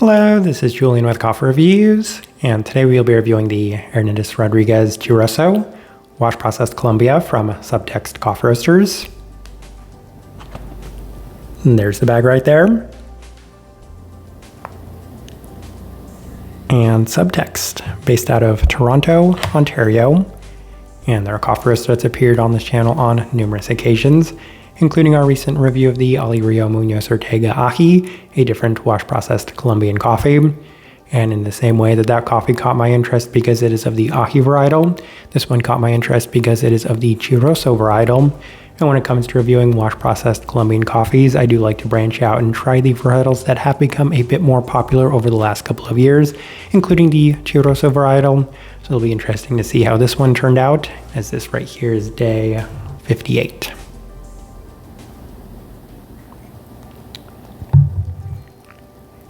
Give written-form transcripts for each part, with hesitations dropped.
Hello, this is Julian with Coffee Reviews, and today we'll be reviewing the Ernedis Rodriguez Chiroso wash processed Colombia from Subtext Coffee Roasters. And there's the bag right there. And Subtext, based out of Toronto, Ontario, and they're a coffee roaster that's appeared on this channel on numerous occasions, including our recent review of the Río Muñoz Ortega Ají, a different wash-processed Colombian coffee. And in the same way that coffee caught my interest because it is of the Ají varietal, this one caught my interest because it is of the Chiroso varietal. And when it comes to reviewing wash-processed Colombian coffees, I do like to branch out and try the varietals that have become a bit more popular over the last couple of years, including the Chiroso varietal. So it'll be interesting to see how this one turned out, as this right here is day 58.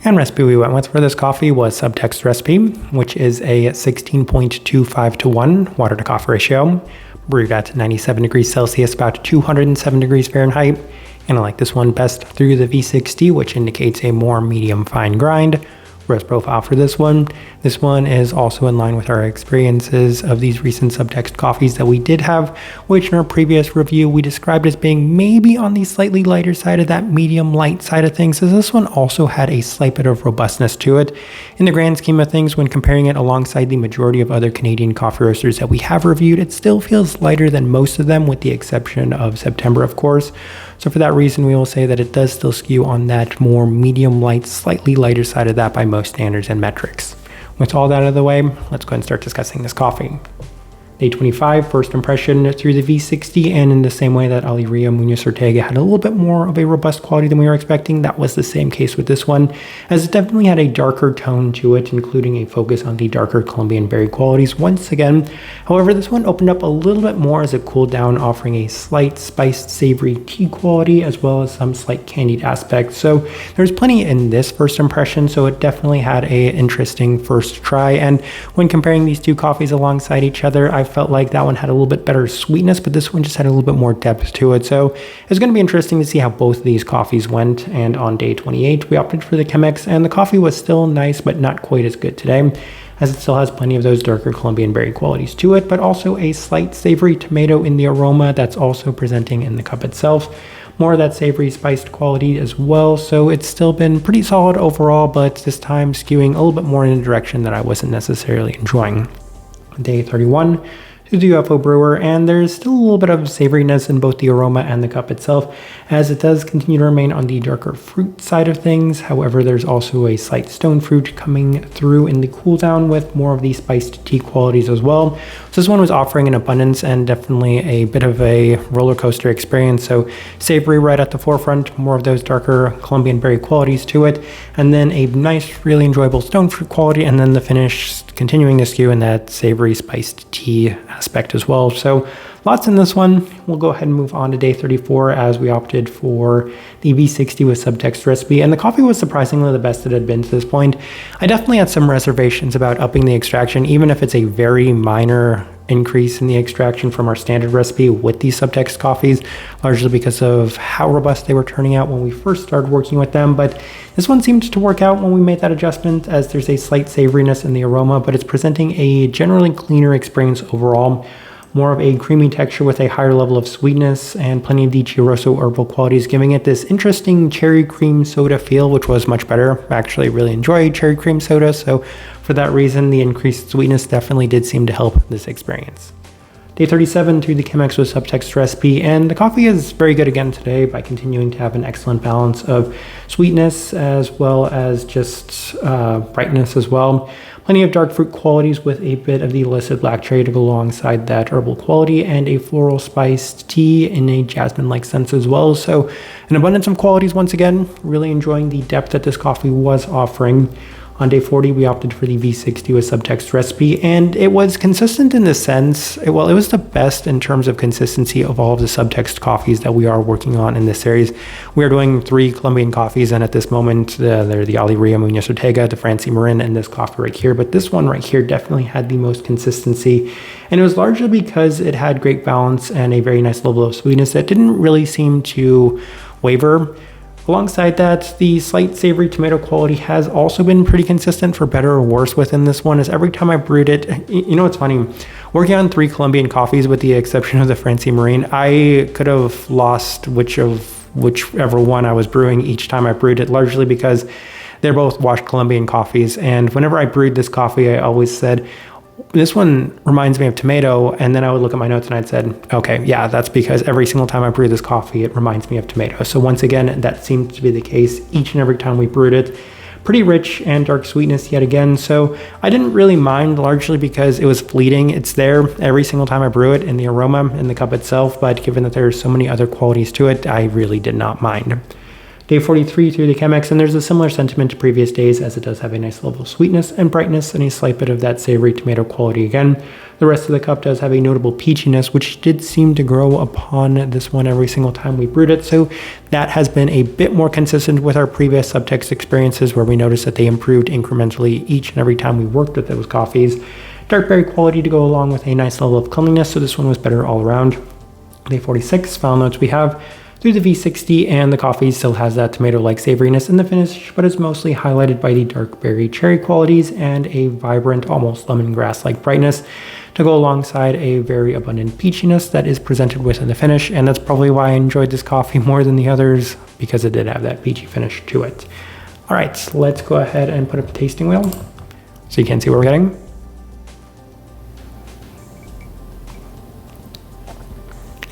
And recipe we went with for this coffee was Subtext recipe, which is a 16.25 to 1 water to coffee ratio, brewed at 97 degrees Celsius, about 207 degrees Fahrenheit. And I like this one best through the V60, which indicates a more medium fine grind. Roast profile for this one. This one is also in line with our experiences of these recent Subtext coffees that we did have, which in our previous review we described as being maybe on the slightly lighter side of that medium light side of things, as this one also had a slight bit of robustness to it. In the grand scheme of things, when comparing it alongside the majority of other Canadian coffee roasters that we have reviewed, it still feels lighter than most of them, with the exception of September, of course. So for that reason, we will say that it does still skew on that more medium light, slightly lighter side of that by most standards and metrics. With all that out of the way, let's go ahead and start discussing this coffee. Day 25, first impression through the V60, and in the same way that Río Muñoz Ortega had a little bit more of a robust quality than we were expecting, that was the same case with this one, as it definitely had a darker tone to it, including a focus on the darker Colombian berry qualities once again. However, this one opened up a little bit more as it cooled down, offering a slight spiced savory tea quality as well as some slight candied aspects. So there's plenty in this first impression, so it definitely had an interesting first try. And when comparing these two coffees alongside each other, I felt like that one had a little bit better sweetness, but this one just had a little bit more depth to it. So it's going to be interesting to see how both of these coffees went. And on day 28, we opted for the Chemex, and the coffee was still nice, but not quite as good today, as it still has plenty of those darker Colombian berry qualities to it, but also a slight savory tomato in the aroma that's also presenting in the cup itself. More of that savory spiced quality as well. So it's still been pretty solid overall, but this time skewing a little bit more in a direction that I wasn't necessarily enjoying. Day 31 to the UFO brewer, and there's still a little bit of savoriness in both the aroma and the cup itself, as it does continue to remain on the darker fruit side of things. However, there's also a slight stone fruit coming through in the cool down with more of the spiced tea qualities as well. So this one was offering an abundance and definitely a bit of a roller coaster experience. So savory right at the forefront, more of those darker Colombian berry qualities to it, and then a nice, really enjoyable stone fruit quality, and then the finish continuing to skew in that savory spiced tea aspect as well. So lots in this one. We'll go ahead and move on to day 34, as we opted for the V60 with Subtext recipe, and the coffee was surprisingly the best it had been to this point. I definitely had some reservations about upping the extraction, even if it's a very minor increase in the extraction from our standard recipe with these Subtext coffees, largely because of how robust they were turning out when we first started working with them. But this one seemed to work out when we made that adjustment, as there's a slight savoriness in the aroma, but it's presenting a generally cleaner experience overall. More of a creamy texture with a higher level of sweetness and plenty of the Chiroso herbal qualities, giving it this interesting cherry cream soda feel, which was much better. I actually really enjoy cherry cream soda, so for that reason, the increased sweetness definitely did seem to help this experience. Day 37 to the Chemex with Subtext recipe, and the coffee is very good again today by continuing to have an excellent balance of sweetness as well as just brightness as well. Plenty of dark fruit qualities with a bit of the illicit black cherry to go alongside that herbal quality, and a floral spiced tea in a jasmine-like sense as well. So an abundance of qualities once again. Really enjoying the depth that this coffee was offering. On day 40, we opted for the V60 with Subtext recipe, and it was consistent in the sense, well, it was the best in terms of consistency of all of the Subtext coffees that we are working on in this series. We are doing 3 Colombian coffees, and at this moment, they're the Río Muñoz Ortega, the Francie Marin, and this coffee right here. But this one right here definitely had the most consistency, and it was largely because it had great balance and a very nice level of sweetness that didn't really seem to waver. Alongside that, the slight savory tomato quality has also been pretty consistent for better or worse within this one, as every time I brewed it, you know what's funny? Working on 3 Colombian coffees with the exception of the Francie Marine, I could have lost whichever one I was brewing each time I brewed it, largely because they're both washed Colombian coffees. And whenever I brewed this coffee, I always said, this one reminds me of tomato, and then I would look at my notes and I'd said, okay, yeah, that's because every single time I brew this coffee, it reminds me of tomato. So once again, that seems to be the case each and every time we brewed it. Pretty rich and dark sweetness yet again, so I didn't really mind, largely because it was fleeting. It's there every single time I brew it in the aroma, in the cup itself, but given that there's so many other qualities to it, I really did not mind. Day 43 through the Chemex, and there's a similar sentiment to previous days, as it does have a nice level of sweetness and brightness and a slight bit of that savory tomato quality again. The rest of the cup does have a notable peachiness, which did seem to grow upon this one every single time we brewed it, so that has been a bit more consistent with our previous Subtext experiences, where we noticed that they improved incrementally each and every time we worked with those coffees. Dark berry quality to go along with a nice level of cleanliness, so this one was better all around. Day 46, final notes we have through the V60, and the coffee still has that tomato-like savoriness in the finish, but is mostly highlighted by the dark berry cherry qualities and a vibrant, almost lemongrass-like brightness to go alongside a very abundant peachiness that is presented within the finish, and that's probably why I enjoyed this coffee more than the others, because it did have that peachy finish to it. All right, let's go ahead and put up the tasting wheel so you can see what we're getting.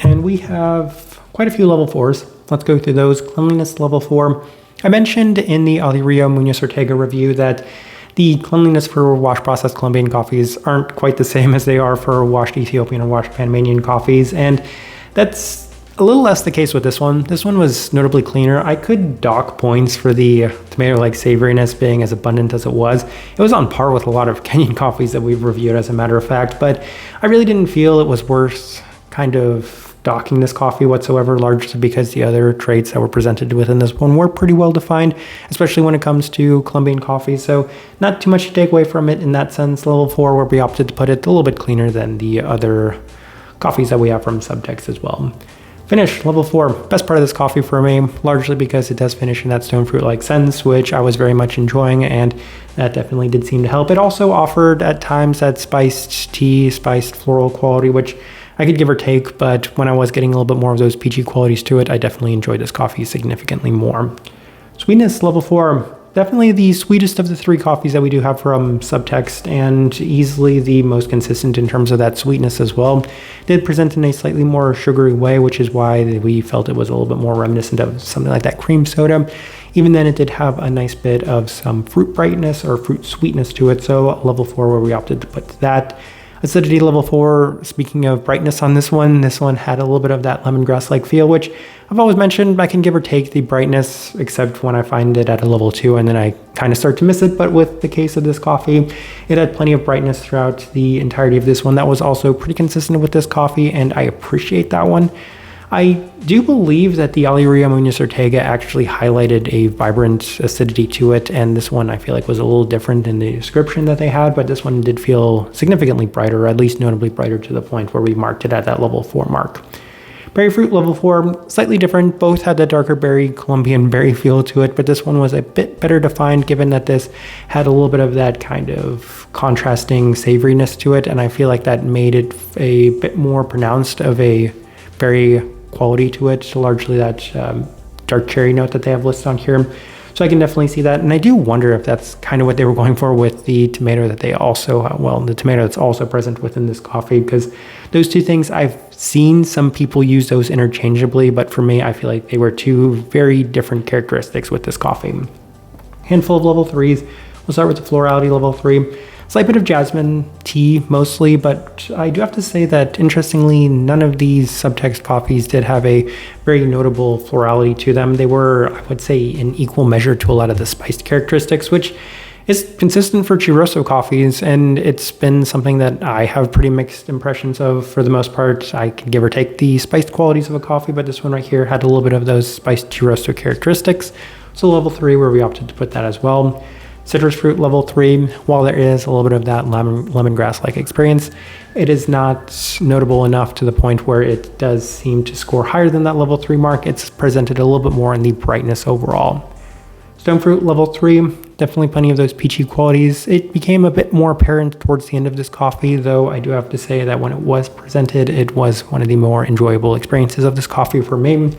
And we have quite a few level 4s. Let's go through those. Cleanliness level 4. I mentioned in the Alirio Munoz Ortega review that the cleanliness for wash processed Colombian coffees aren't quite the same as they are for washed Ethiopian or washed Panamanian coffees, and that's a little less the case with this one. This one was notably cleaner. I could dock points for the tomato-like savoriness being as abundant as it was. It was on par with a lot of Kenyan coffees that we've reviewed, as a matter of fact, but I really didn't feel it was worth kind of docking this coffee whatsoever, largely because the other traits that were presented within this one were pretty well defined, especially when it comes to Colombian coffee. So not too much to take away from it in that sense. Level 4, where we opted to put it a little bit cleaner than the other coffees that we have from Subtext as well. Finish, level 4, best part of this coffee for me, largely because it does finish in that stone fruit-like sense, which I was very much enjoying, and that definitely did seem to help. It also offered at times that spiced tea, spiced floral quality, which I could give or take, but when I was getting a little bit more of those peachy qualities to it, I definitely enjoyed this coffee significantly more. Sweetness, level 4, definitely the sweetest of the 3 coffees that we do have from Subtext, and easily the most consistent in terms of that sweetness as well. It did present in a slightly more sugary way, which is why we felt it was a little bit more reminiscent of something like that cream soda. Even then, it did have a nice bit of some fruit brightness or fruit sweetness to it, so level 4, where we opted to put that. Acidity level 4, speaking of brightness on this one had a little bit of that lemongrass-like feel, which I've always mentioned I can give or take the brightness, except when I find it at a level 2, and then I kind of start to miss it. But with the case of this coffee, it had plenty of brightness throughout the entirety of this one. That was also pretty consistent with this coffee, and I appreciate that one. I do believe that the Alirio Munoz Ortega actually highlighted a vibrant acidity to it, and this one I feel like was a little different in the description that they had, but this one did feel significantly brighter, or at least notably brighter, to the point where we marked it at that level 4 mark. Berry fruit level 4, slightly different. Both had that darker berry, Colombian berry feel to it, but this one was a bit better defined, given that this had a little bit of that kind of contrasting savoriness to it, and I feel like that made it a bit more pronounced of a berry quality to it, so largely that dark cherry note that they have listed on here. So I can definitely see that, and I do wonder if that's kind of what they were going for with the tomato that they also, the tomato that's also present within this coffee, because those two things, I've seen some people use those interchangeably, but for me, I feel like they were two very different characteristics with this coffee. Handful of level 3s. We'll start with the florality level 3. Slight bit of jasmine tea mostly, but I do have to say that interestingly, none of these Subtext coffees did have a very notable florality to them. They were, I would say, in equal measure to a lot of the spiced characteristics, which is consistent for Chiroso coffees, and it's been something that I have pretty mixed impressions of for the most part. I can give or take the spiced qualities of a coffee, but this one right here had a little bit of those spiced Chiroso characteristics. So level 3, where we opted to put that as well. Citrus fruit level 3, while there is a little bit of that lemongrass-like experience, it is not notable enough to the point where it does seem to score higher than that level 3 mark. It's presented a little bit more in the brightness overall. Stone fruit level 3, definitely plenty of those peachy qualities. It became a bit more apparent towards the end of this coffee, though I do have to say that when it was presented, it was one of the more enjoyable experiences of this coffee for me.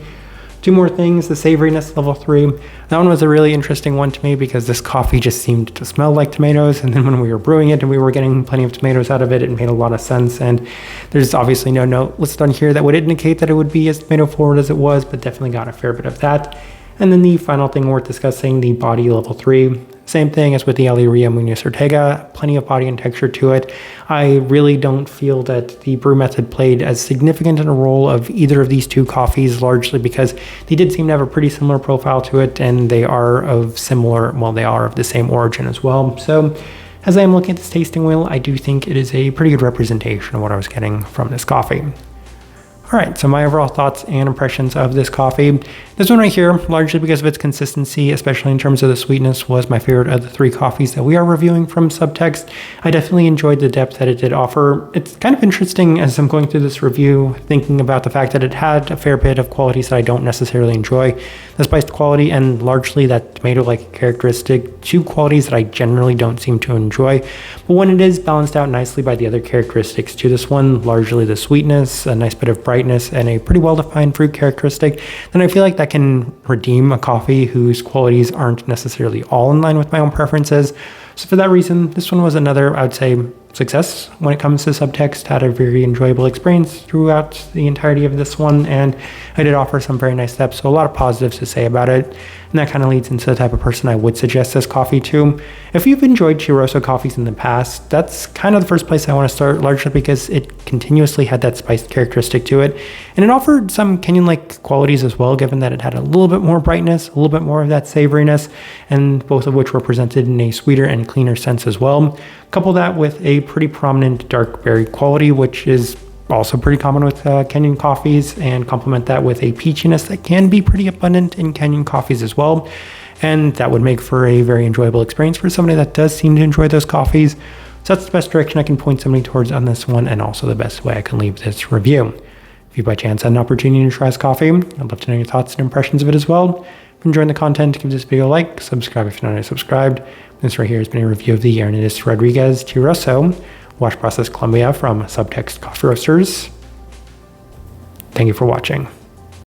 Two more things, the savoriness level 3. That one was a really interesting one to me because this coffee just seemed to smell like tomatoes, and then when we were brewing it and we were getting plenty of tomatoes out of it, it made a lot of sense. And there's obviously no note listed on here that would indicate that it would be as tomato forward as it was, but definitely got a fair bit of that. And then the final thing worth discussing, the body level 3. Same thing as with the Alegria Muñoz Ortega, plenty of body and texture to it. I really don't feel that the brew method played as significant in a role of either of these two coffees, largely because they did seem to have a pretty similar profile to it, and they are of the same origin as well. So as I am looking at this tasting wheel, I do think it is a pretty good representation of what I was getting from this coffee. All right, so my overall thoughts and impressions of this coffee. This one right here, largely because of its consistency, especially in terms of the sweetness, was my favorite of the three coffees that we are reviewing from Subtext. I definitely enjoyed the depth that it did offer. It's kind of interesting as I'm going through this review, thinking about the fact that it had a fair bit of qualities that I don't necessarily enjoy. The spiced quality and largely that tomato-like characteristic, two qualities that I generally don't seem to enjoy. But when it is balanced out nicely by the other characteristics to this one, largely the sweetness, a nice bit of brightness, and a pretty well-defined fruit characteristic, then I feel like that can redeem a coffee whose qualities aren't necessarily all in line with my own preferences. So for that reason, this one was another, I would say, success when it comes to Subtext. Had a very enjoyable experience throughout the entirety of this one, and I did offer some very nice steps, so a lot of positives to say about it. And that kind of leads into the type of person I would suggest this coffee to. If you've enjoyed Chiroso coffees in the past, that's kind of the first place I want to start, largely because it continuously had that spiced characteristic to it, and it offered some Kenyan-like qualities as well, given that it had a little bit more brightness, a little bit more of that savoriness, and both of which were presented in a sweeter and cleaner sense as well. Couple that with a pretty prominent dark berry quality, which is also pretty common with Kenyan coffees, and complement that with a peachiness that can be pretty abundant in Kenyan coffees as well. And that would make for a very enjoyable experience for somebody that does seem to enjoy those coffees. So that's the best direction I can point somebody towards on this one, and also the best way I can leave this review. If you by chance had an opportunity to try this coffee, I'd love to know your thoughts and impressions of it as well. If you're enjoying the content, give this video a like, subscribe if you're not already subscribed. This right here has been a review of the Ernedis Rodriguez Chiroso Wash Process Colombia from Subtext Coffee Roasters. Thank you for watching.